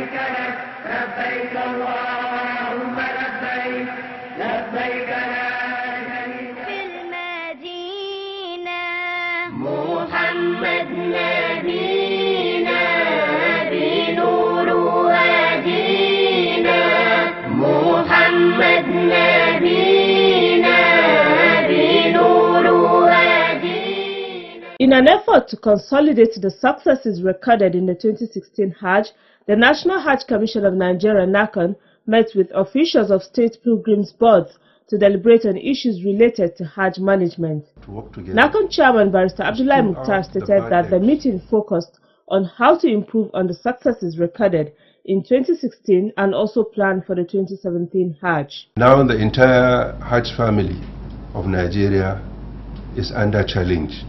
شريك لك لبيك اللهم لبيك لبيك لا شريك لك. في المدينة محمد نبينا بنور هدينا محمد نبينا بنور هدينا. In an effort to consolidate the successes recorded in the 2016 Hajj, the National Hajj Commission of Nigeria (NAHCON) met with officials of state pilgrims boards to deliberate on issues related to Hajj management. NAHCON Chairman Barrister Abdullahi Mukhtar stated that the meeting focused on how to improve on the successes recorded in 2016 and also plan for the 2017 Hajj. Now the entire Hajj family of Nigeria is under challenge.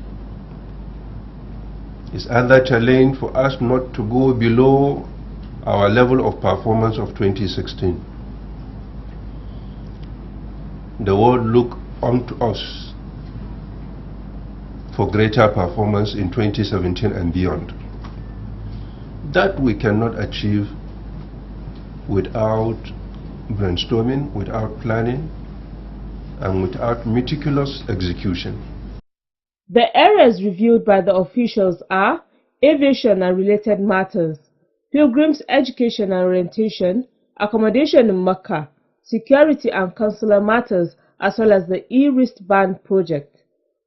It's under challenge for us not to go below our level of performance of 2016. The world look onto us for greater performance in 2017 and beyond. That we cannot achieve without brainstorming, without planning, and without meticulous execution. The areas reviewed by the officials are aviation and related matters, pilgrims' education and orientation, accommodation in Mecca, security and consular matters, as well as the e-wristband project.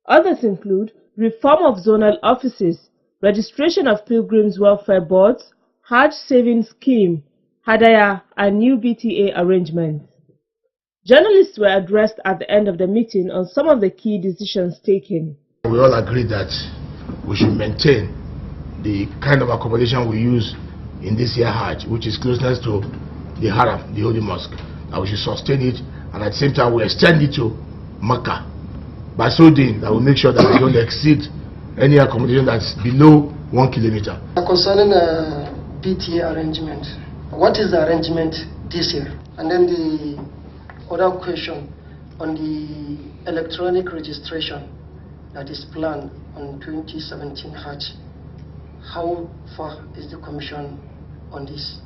Others include reform of zonal offices, registration of pilgrims' welfare boards, Hajj savings scheme, Hadaya, and new BTA arrangements. Journalists were addressed at the end of the meeting on some of the key decisions taken. We all agree that we should maintain the kind of accommodation we use in this year Hajj, which is closeness to the Haram, the Holy Mosque. And we should sustain it, and at the same time we extend it to Mecca. By so doing, that will make sure that we don't exceed any accommodation that's below 1 kilometer. Concerning BTA arrangement, what is the arrangement this year? And then the other question on the electronic registration that is planned on 2017 Hajj. How far is the Commission on this?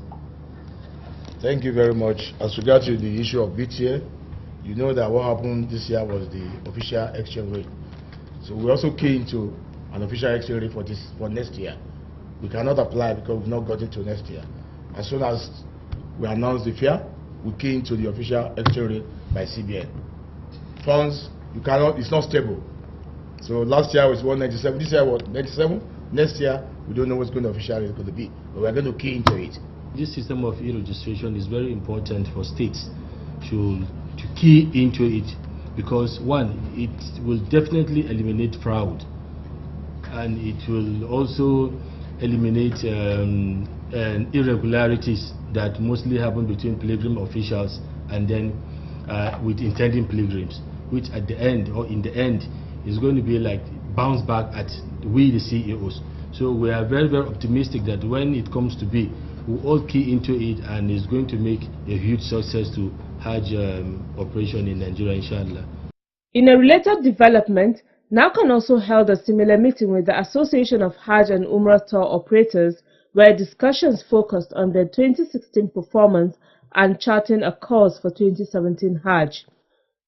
Thank you very much. As regards to the issue of BTA, you know that what happened this year was the official exchange rate. So we also key into an official exchange rate for next year. We cannot apply because we've not got it to next year. As soon as we announce the fare, we key into the official exchange rate by CBN. Funds, you cannot, it's not stable. So last year was 197, this year was 97, next year we don't know what's going to officially going to be, but we're going to key into it. This system of e-registration is very important for states to key into it, because one, it will definitely eliminate fraud, and it will also eliminate irregularities that mostly happen between pilgrim officials and then with intending pilgrims, which at the end, or in the end, is going to be like bounce back at we the CEOs. So we are very, very optimistic that when it comes to be, we'll all key into it, and it's going to make a huge success to Hajj operation in Nigeria, inshallah. In a related development, NAHCON also held a similar meeting with the Association of Hajj and Umrah Tour Operators, where discussions focused on their 2016 performance and charting a course for 2017 Hajj.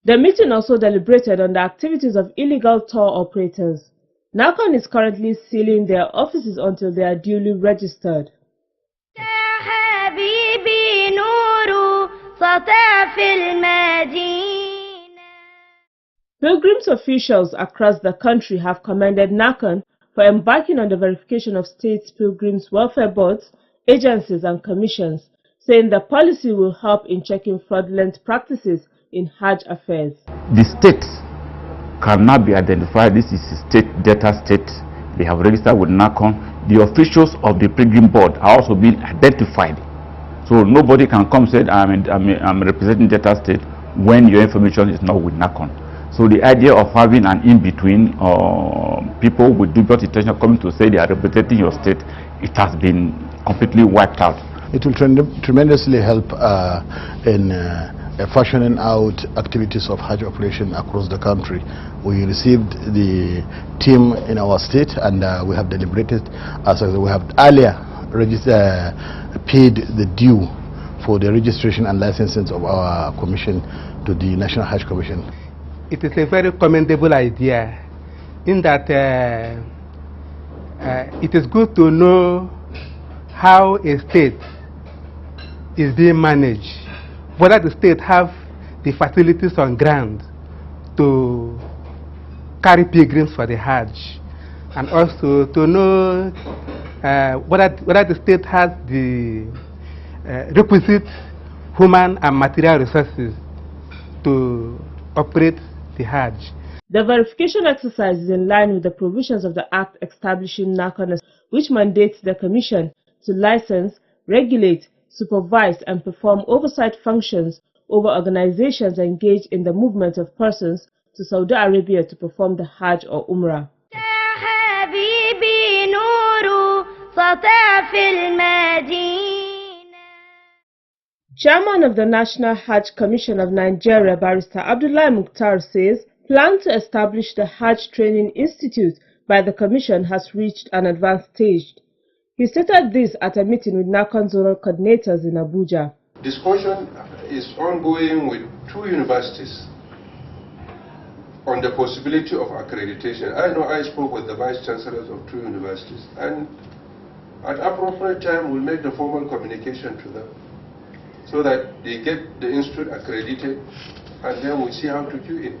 The meeting also deliberated on the activities of illegal tour operators. NAHCON is currently sealing their offices until they are duly registered. Pilgrims officials across the country have commended NAHCON for embarking on the verification of states' pilgrims' welfare boards, agencies and commissions, saying the policy will help in checking fraudulent practices in Hajj affairs. The states cannot be identified. This is a state data state. They have registered with NAHCON. The officials of the pilgrim board are also being identified. So nobody can come and say I'm representing data state when your information is not with NAHCON. So the idea of having an in-between people with dubious intention coming to say they are representing your state, it has been completely wiped out. It will tremendously help in fashioning out activities of Hajj operation across the country. We received the team in our state, and we have deliberated, as we have earlier paid the due for the registration and licensing of our commission to the National Hajj Commission. It is a very commendable idea in that it is good to know how a state is being managed, whether the state have the facilities on ground to carry pilgrims for the Hajj, and also to know whether the state has the requisite human and material resources to operate the Hajj. The verification exercise is in line with the provisions of the Act establishing NAHCON, which mandates the Commission to license, regulate, supervise and perform oversight functions over organizations engaged in the movement of persons to Saudi Arabia to perform the Hajj or Umrah. Chairman of the National Hajj Commission of Nigeria, Barrister Abdullahi Mukhtar, says plan to establish the Hajj Training Institute by the Commission has reached an advanced stage. He stated this at a meeting with NAHCON zonal coordinators in Abuja. Discussion is ongoing with 2 universities on the possibility of accreditation. I know I spoke with the vice chancellors of 2 universities, and at appropriate time we'll make the formal communication to them so that they get the institute accredited, and then we see how to do it.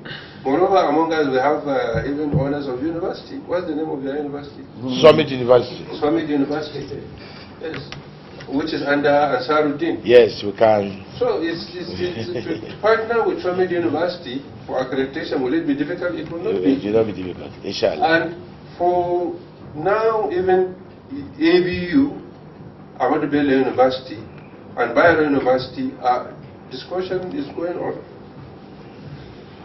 Moreover, among us we have even owners of university. What's the name of your university? Summit University. Summit University. Yes. Which is under Ansaruddin. Yes, we can. So it's to partner with Summit University for accreditation. Will it be difficult? It will not be. It will not be difficult, inshallah. And for now, even ABU, Ahmadu Bello University, and Bayero University, discussion is going on.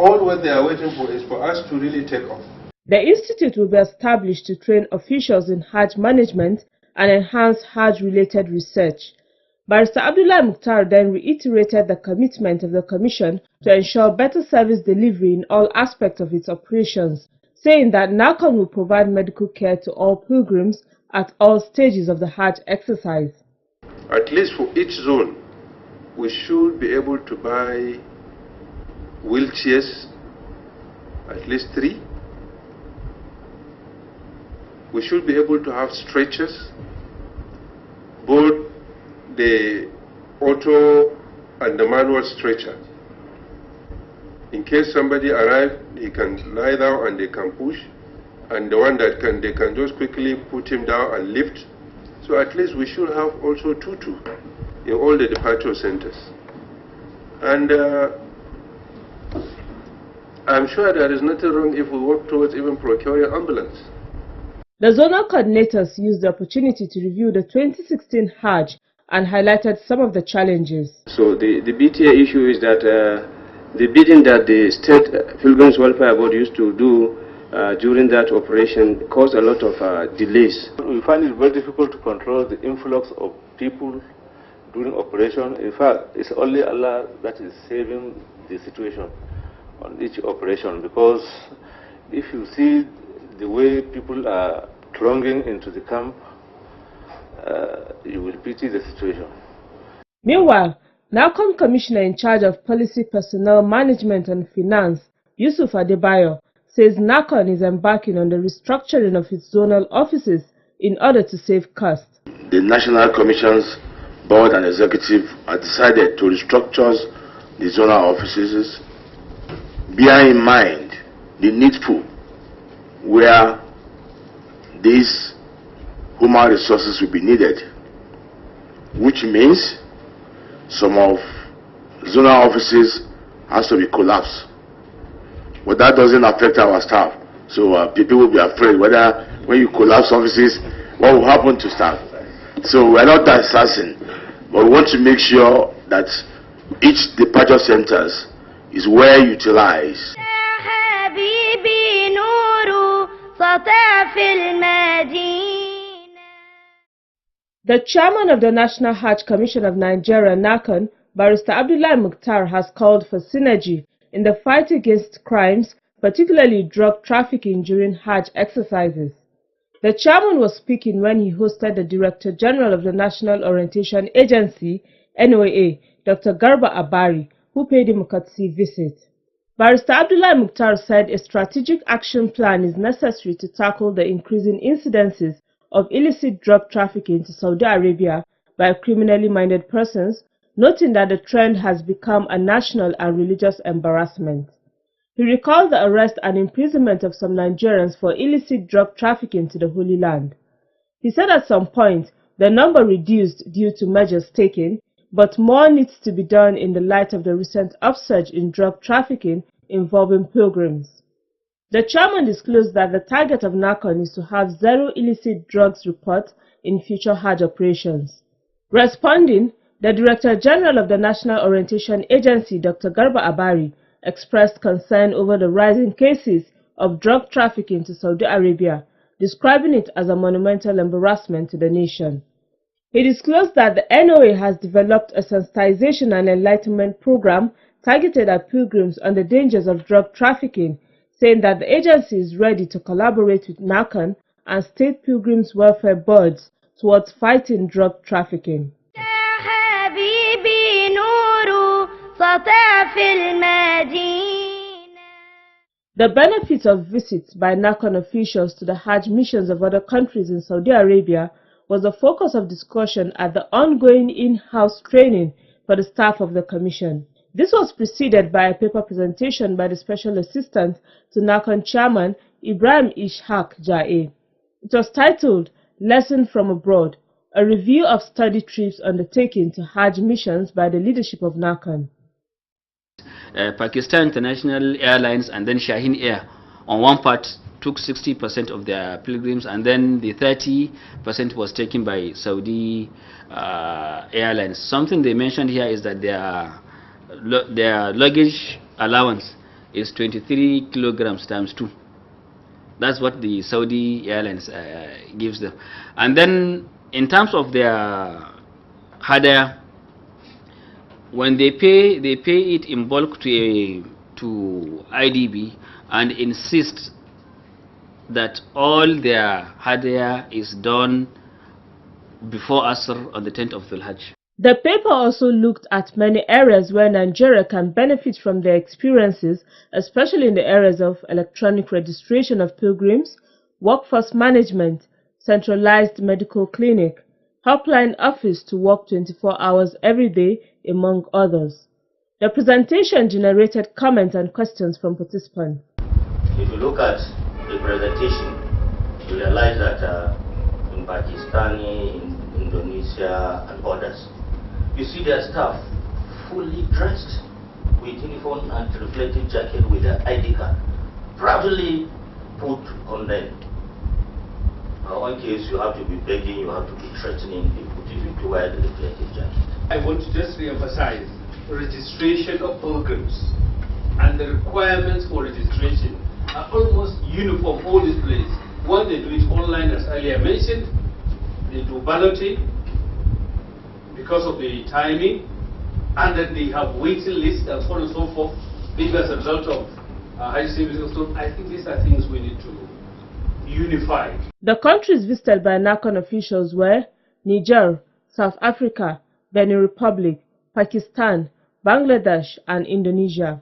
All what they are waiting for is for us to really take off. The institute will be established to train officials in Hajj management and enhance Hajj-related research. Barrister Abdullah Mukhtar then reiterated the commitment of the Commission to ensure better service delivery in all aspects of its operations, saying that NAHCON will provide medical care to all pilgrims at all stages of the Hajj exercise. At least for each zone, we should be able to buy wheelchairs, at least 3. We should be able to have stretchers, both the auto and the manual stretcher. In case somebody arrives, he can lie down and they can push, and the one that they can just quickly put him down and lift. So at least we should have also 2 in all the departure centers. And I'm sure there is nothing wrong if we work towards even procuring ambulance. The zonal coordinators used the opportunity to review the 2016 Hajj and highlighted some of the challenges. So the BTA issue is that the bidding that the State Pilgrims Welfare Board used to do during that operation caused a lot of delays. We find it very difficult to control the influx of people during operation. In fact, it's only Allah that is saving the situation on each operation, because if you see the way people are thronging into the camp, you will pity the situation. Meanwhile, NAHCON Commissioner in charge of Policy, Personnel Management and Finance, Yusuf Adebayo, says NAHCON is embarking on the restructuring of its zonal offices in order to save costs. The National Commission's Board and Executive have decided to restructure the zonal offices, bearing in mind the needful where these human resources will be needed, which means some of zonal offices has to be collapsed. But that doesn't affect our staff. So people will be afraid whether when you collapse offices, what will happen to staff. So we're not that certain, but we want to make sure that each departure centers is well utilized. The chairman of the National Hajj Commission of Nigeria, NAHCON, Barrister Abdullahi Mukhtar, has called for synergy in the fight against crimes, particularly drug trafficking during Hajj exercises. The chairman was speaking when he hosted the Director General of the National Orientation Agency, NOA, Dr. Garba Abari, who paid him a courtesy visit. Barrister Abdullah Mukhtar said a strategic action plan is necessary to tackle the increasing incidences of illicit drug trafficking to Saudi Arabia by criminally minded persons, noting that the trend has become a national and religious embarrassment. He recalled the arrest and imprisonment of some Nigerians for illicit drug trafficking to the Holy Land. He said at some point the number reduced due to measures taken, but more needs to be done in the light of the recent upsurge in drug trafficking involving pilgrims. The chairman disclosed that the target of NAHCON is to have 0 illicit drugs reports in future Hajj operations. Responding, the Director General of the National Orientation Agency, Dr. Garba Abari, expressed concern over the rising cases of drug trafficking to Saudi Arabia, describing it as a monumental embarrassment to the nation. He disclosed that the NOA has developed a sensitization and enlightenment program targeted at pilgrims on the dangers of drug trafficking, saying that the agency is ready to collaborate with NAHCON and state pilgrims' welfare boards towards fighting drug trafficking. The benefits of visits by NAHCON officials to the Hajj missions of other countries in Saudi Arabia was the focus of discussion at the ongoing in-house training for the staff of the Commission. This was preceded by a paper presentation by the Special Assistant to NAHCON Chairman Ibrahim Ishaq Jae. It was titled Lesson from Abroad, a review of study trips undertaken to Hajj missions by the leadership of NAHCON. Pakistan International Airlines and then Shaheen Air on one part took 60% of their pilgrims, and then the 30% was taken by Saudi Airlines. Something they mentioned here is that their luggage allowance is 23 kilograms times 2. That's what the Saudi Airlines gives them. And then in terms of their hadaya, when they pay it in bulk to IDB and insist that all their hadaya is done before Asr on the 10th of Dhul Hajj. The paper also looked at many areas where Nigeria can benefit from their experiences, especially in the areas of electronic registration of pilgrims, workforce management, centralized medical clinic, helpline office to work 24 hours every day, among others. The presentation generated comments and questions from participants. If you look at the presentation, you realize that in Pakistan, in Indonesia and others, you see their staff fully dressed with uniform and reflective jacket with their ID card proudly put on them. In one case, you have to be begging, you have to be threatening people to wear the reflective jacket. I want to just re-emphasize registration of pilgrims and the requirements for registration are almost uniform all these places. One, they do it online as earlier mentioned, they do balloting because of the timing, and then they have waiting lists and so on and so forth, maybe as a result of high services. So I think these are things we need to unify. The countries visited by NAHCON officials were Niger, South Africa, Benin Republic, Pakistan, Bangladesh and Indonesia.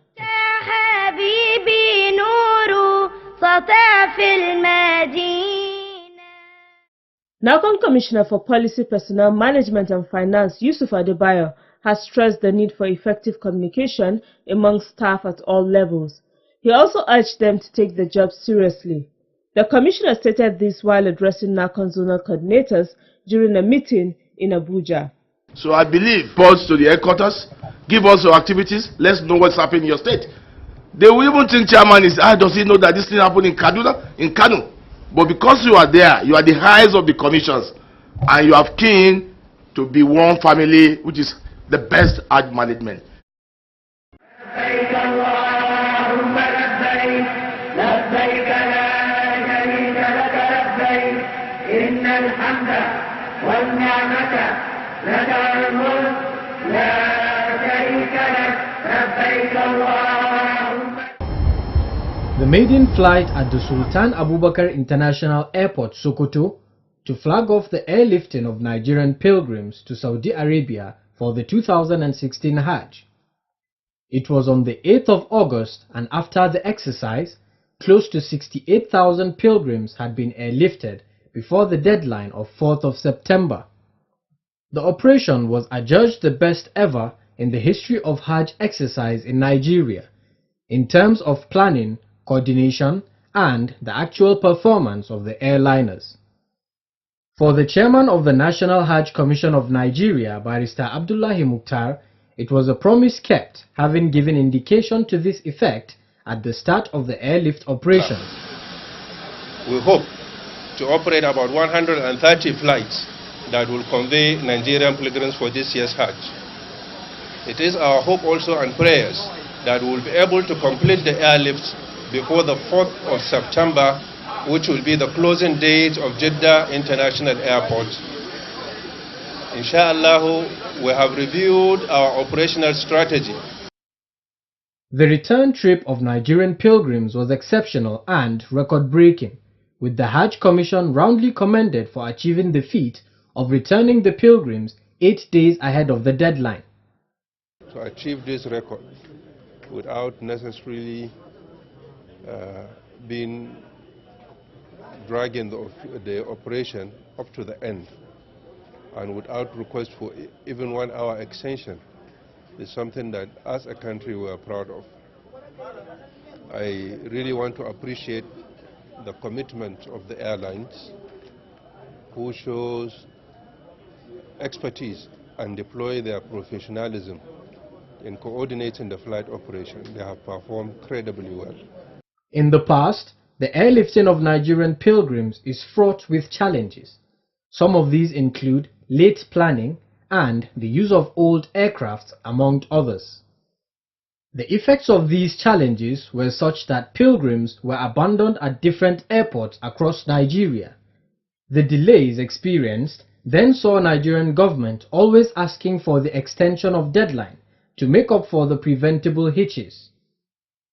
NAHCON Commissioner for Policy, Personnel Management and Finance, Yusuf Adebayo, has stressed the need for effective communication among staff at all levels. He also urged them to take the job seriously. The Commissioner stated this while addressing NAHCON zonal coordinators during a meeting in Abuja. So I believe, reports to the headquarters, give us your activities, let's know what's happening in your state. They will even think chairman is, does he know that this thing happened in Kaduna, in Kano? But because you are there, you are the highest of the commissions, and you have keen to be one family, which is the best Hajj management. The maiden flight at the Sultan Abubakar International Airport, Sokoto, to flag off the airlifting of Nigerian pilgrims to Saudi Arabia for the 2016 Hajj. It was on the 8th of August, and after the exercise, close to 68,000 pilgrims had been airlifted before the deadline of 4th of September. The operation was adjudged the best ever in the history of Hajj exercise in Nigeria, in terms of planning, coordination, and the actual performance of the airliners. For the chairman of the National Hajj Commission of Nigeria, Barrister Abdullahi Mukhtar, it was a promise kept, having given indication to this effect at the start of the airlift operations. We hope to operate about 130 flights that will convey Nigerian pilgrims for this year's Hajj. It is our hope also and prayers that we will be able to complete the airlift before the 4th of September, which will be the closing date of Jeddah International Airport. Inshallah, we have reviewed our operational strategy. The return trip of Nigerian pilgrims was exceptional and record-breaking, with the Hajj Commission roundly commended for achieving the feat of returning the pilgrims 8 days ahead of the deadline. To achieve this record without necessarily being dragging the operation up to the end and without request for even 1 hour extension is something that as a country we are proud of. I really want to appreciate the commitment of the airlines who shows expertise and deploy their professionalism in coordinating the flight operation. They have performed incredibly well. In the past, the airlifting of Nigerian pilgrims is fraught with challenges. Some of these include late planning and the use of old aircraft, among others. The effects of these challenges were such that pilgrims were abandoned at different airports across Nigeria. The delays experienced then saw Nigerian government always asking for the extension of deadline to make up for the preventable hitches.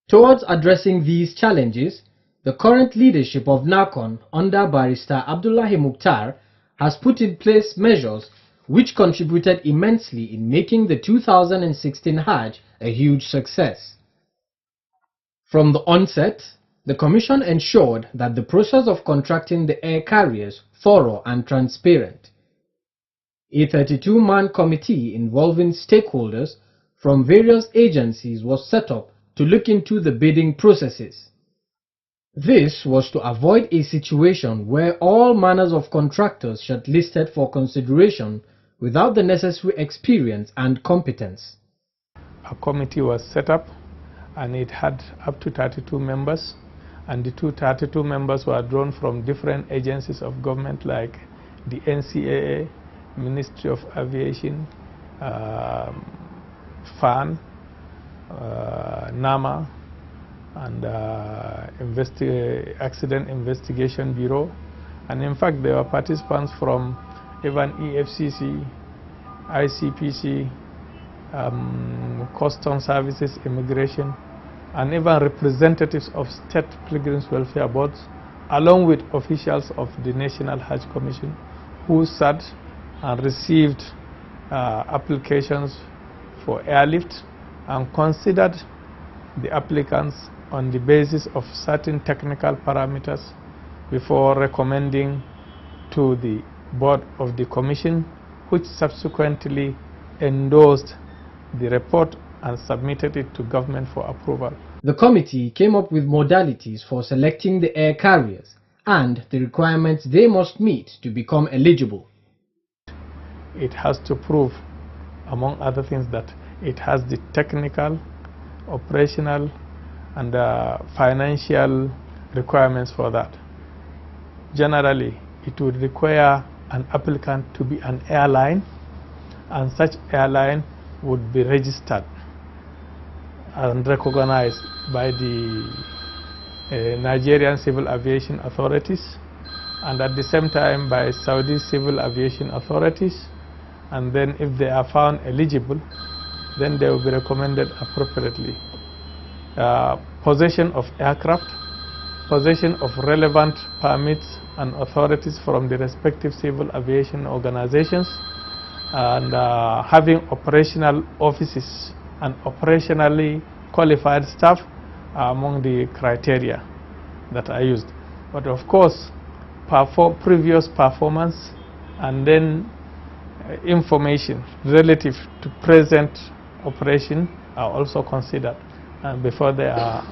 Towards addressing these challenges, the current leadership of NAHCON under Barrister Abdullahi Mukhtar has put in place measures which contributed immensely in making the 2016 Hajj a huge success. From the onset, the Commission ensured that the process of contracting the air carriers thorough and transparent. A 32-man committee involving stakeholders from various agencies was set up to look into the bidding processes. This was to avoid a situation where all manners of contractors shortlisted for consideration without the necessary experience and competence. A committee was set up and it had up to 32 members, and the 32 members were drawn from different agencies of government like the NCAA, Ministry of Aviation, FAN, NAMA, and Accident Investigation Bureau. And in fact, there were participants from even EFCC, ICPC, Customs Services, Immigration, and even representatives of state pilgrims welfare boards, along with officials of the National Hajj Commission, who sat and received applications for airlift and considered the applicants on the basis of certain technical parameters before recommending to the board of the commission, which subsequently endorsed the report and submitted it to government for approval. The committee came up with modalities for selecting the air carriers and the requirements they must meet to become eligible. It has to prove, among other things, that it has the technical, operational, and financial requirements for that. Generally, it would require an applicant to be an airline, and such airline would be registered and recognized by the Nigerian Civil Aviation Authorities, and at the same time by Saudi Civil Aviation Authorities. And then if they are found eligible, then they will be recommended appropriately. Possession of aircraft, possession of relevant permits and authorities from the respective civil aviation organizations, and having operational offices and operationally qualified staff are among the criteria that I used. But of course, previous performance and then information relative to present operation are also considered before they are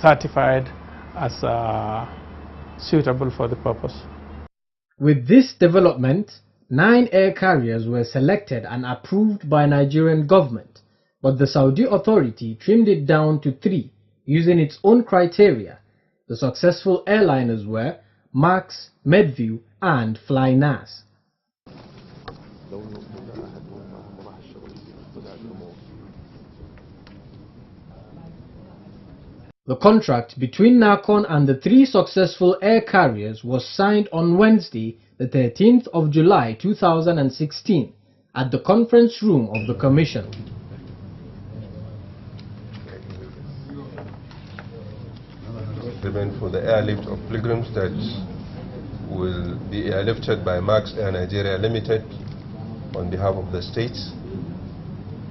certified as suitable for the purpose. With this development, 9 air carriers were selected and approved by Nigerian government, but the Saudi authority trimmed it down to 3 using its own criteria. The successful airliners were Max, Medview and FlyNAS. The contract between NAHCON and the 3 successful air carriers was signed on Wednesday, the 13th of July 2016 at the conference room of the Commission. For the airlift of pilgrims that will be airlifted by Max Air Nigeria Limited on behalf of the states.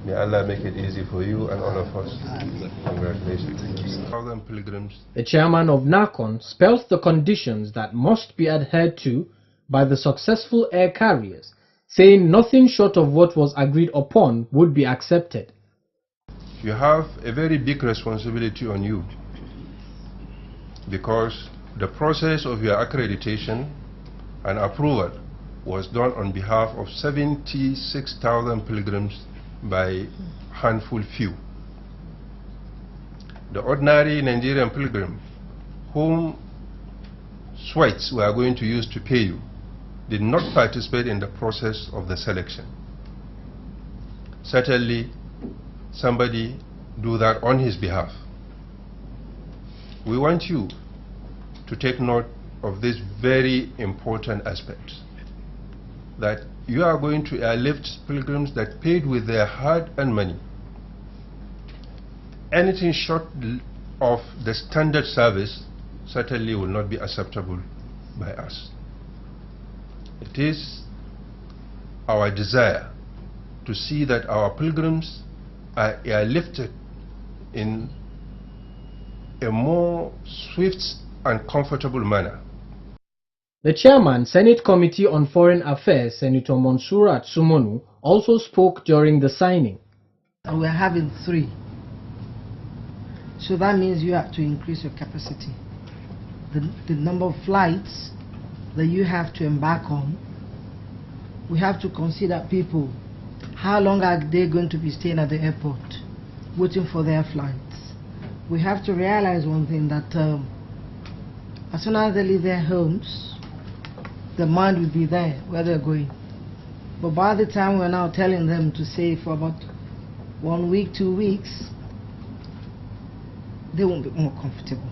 May Allah make it easy for you and all of us. Congratulations. 1,000 pilgrims. The chairman of NAHCON spelled the conditions that must be adhered to by the successful air carriers, saying nothing short of what was agreed upon would be accepted. You have a very big responsibility on you, because the process of your accreditation and approval was done on behalf of 76,000 pilgrims by handful few. The ordinary Nigerian pilgrim whom Swedes were going to use to pay you did not participate in the process of the selection. Certainly somebody do that on his behalf. We want you to take note of this very important aspect, that you are going to airlift pilgrims that paid with their hard-earned money. Anything short of the standard service certainly will not be acceptable by us. It is our desire to see that our pilgrims are airlifted in a more swift and comfortable manner. The chairman, Senate Committee on Foreign Affairs, Senator Monsurat Sumonu, also spoke during the signing. We're having 3. So that means you have to increase your capacity. The number of flights that you have to embark on, we have to consider people. How long are they going to be staying at the airport, waiting for their flights? We have to realize one thing, that as soon as they leave their homes, the mind will be there where they're going. But by the time we're now telling them to stay for about 1 week, 2 weeks, they won't be more comfortable.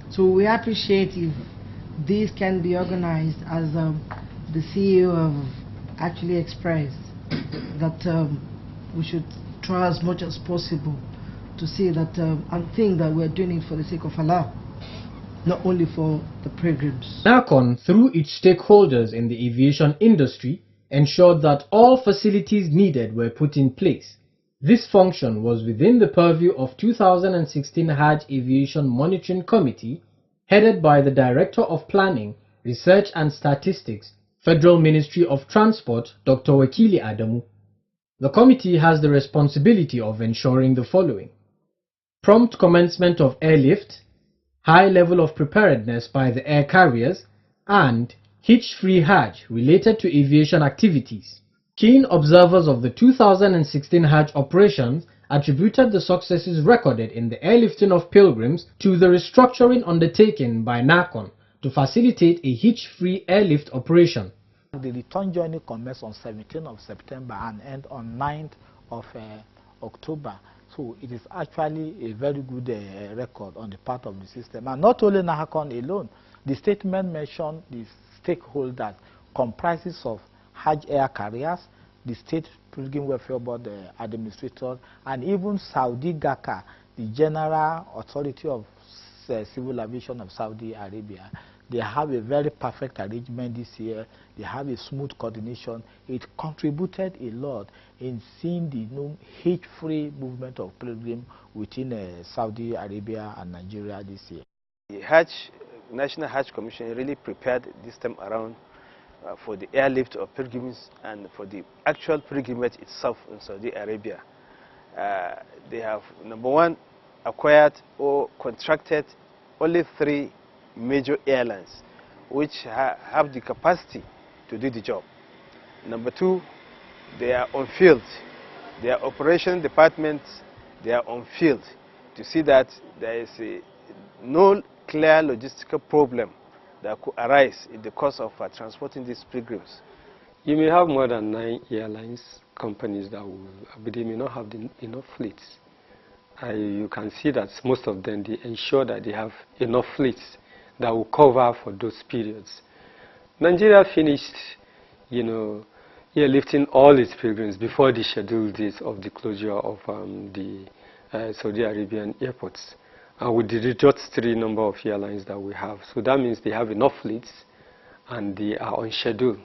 So we appreciate if this can be organized, as the CEO have actually expressed, that we should try as much as possible to see that and think that we're doing it for the sake of Allah, not only for the pilgrims. NAHCON, through its stakeholders in the aviation industry, ensured that all facilities needed were put in place. This function was within the purview of 2016 Hajj Aviation Monitoring Committee, headed by the Director of Planning, Research and Statistics, Federal Ministry of Transport, Dr. Wakili Adamu. The committee has the responsibility of ensuring the following: prompt commencement of airlift, high level of preparedness by the air carriers, and hitch-free Hajj related to aviation activities. Keen observers of the 2016 Hajj operations attributed the successes recorded in the airlifting of pilgrims to the restructuring undertaken by NAHCON to facilitate a hitch-free airlift operation. The return journey commenced on 17th of September and end on 9th of October. So it is actually a very good record on the part of the system. And not only NAHCON alone, the statement mentioned the stakeholders comprises of Hajj air carriers, the State Pilgrim Welfare Board administrator, and even Saudi GACA, the General Authority of Civil Aviation of Saudi Arabia, they have a very perfect arrangement this year. They have a smooth coordination. It contributed a lot in seeing the hate-free movement of pilgrims within Saudi Arabia and Nigeria this year. The National Hajj Commission really prepared this time around for the airlift of pilgrims and for the actual pilgrimage itself in Saudi Arabia. They have, number one, acquired or contracted only 3 major airlines which have the capacity to do the job. Number 2, they are on field. Their operation departments, they are on field to see that there is no clear logistical problem that could arise in the course of transporting these pilgrims. You may have more than 9 airlines companies but they may not have enough fleets. You can see that most of them, they ensure that they have enough fleets that will cover for those periods. Nigeria finished, airlifting all its pilgrims before the scheduled dates of the closure of the Saudi Arabian airports. And with the reduced 3 number of airlines that we have. So that means they have enough fleets and they are on schedule.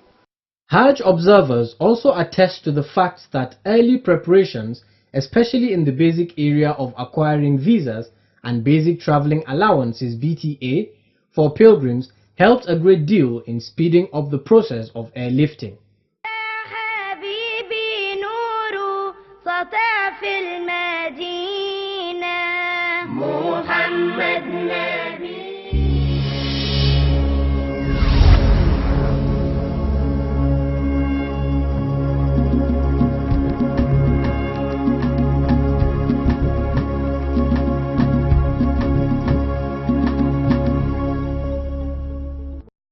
Hajj observers also attest to the fact that early preparations, especially in the basic area of acquiring visas and basic traveling allowances (BTA) for pilgrims, helped a great deal in speeding up the process of airlifting. محمد